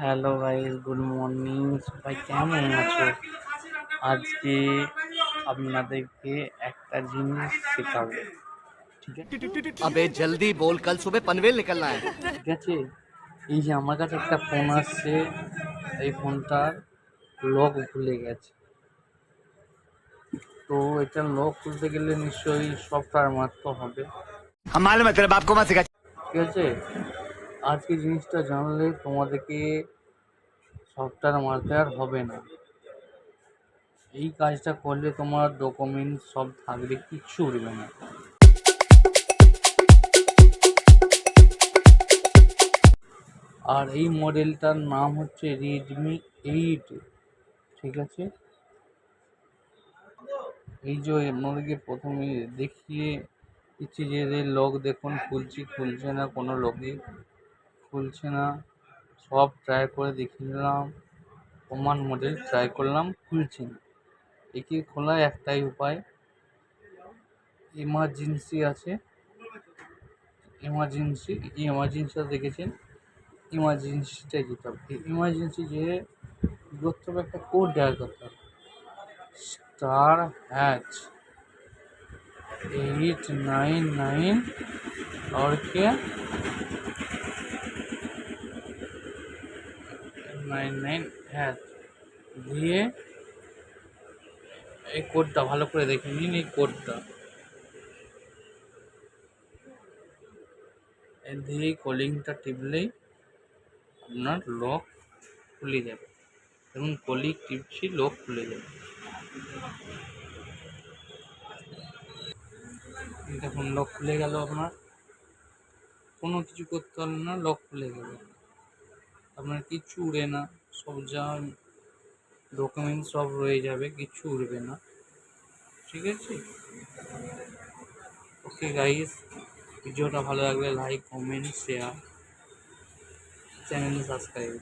Hello guys, good morning. সবাই কেমন আছো? আজকে আপনাদেরকে একটা জিনিস শেখাবো, ঠিক আছে? अबे जल्दी बोल, कल सुबह पनवेल निकलना है। ঠিক আছে, এই যে আমার কাছে একটা ফোন আসছে, এই ফোনটার লক ভুলে গেছে। তো এটা লক খুলতে গেলে নিশ্চয়ই সফটওয়্যার মারতে হবে, हम मालूम है तेरे बाप को मत सिखा। ঠিক আছে? আজকে জিনিসটা জানলে তোমাদেরকে সফটওয়্যার মারতে আর হবে না। এই কাজটা করলে তোমার ডকুমেন্টস সব থাকবে, কিচ্ছু উঠবে না। আর এই মডেলটার নাম হচ্ছে রেডমি 8, ঠিক আছে? এই যে আপনাদেরকে প্রথমে দেখিয়ে দিচ্ছি যে এদের লক দেখুন, খুলছে না, কোনো লকই খুলছে না। সব ট্রাই করে দেখে নিলাম, প্রমাণ মডেল ট্রাই করলাম, খুলছে না। একে খোলার একটাই উপায়, এমার্জেন্সি আছে, এমার্জেন্সিটা দেখেছেন, ইমার্জেন্সিটাই যেতে হবে। ইমার্জেন্সি যে করতে হবে, একটা কোড ডায়াল করতে হবে, *#899 और क्या 99# দিয়ে এই কোডটা ভালো করে দেখে নিন। এই কোডটা দিয়ে কলিংটা টিপলেই আপনার লক খুলে যাবে। এবং কলিং টিপছি, লক খুলে যাবে। দেখুন লক খুলে গেল আপনার, কোনো কিছু করতে হলো না, লক খুলে গেল আপনার, কিচ্ছু উড়ে না। সব যা ডকুমেন্ট সব রয়ে যাবে, কিচ্ছু উড়বে না, ঠিক আছে? ওকে গাইস, ভিডিওটা ভালো লাগলে like, comment, share, channel subscribe.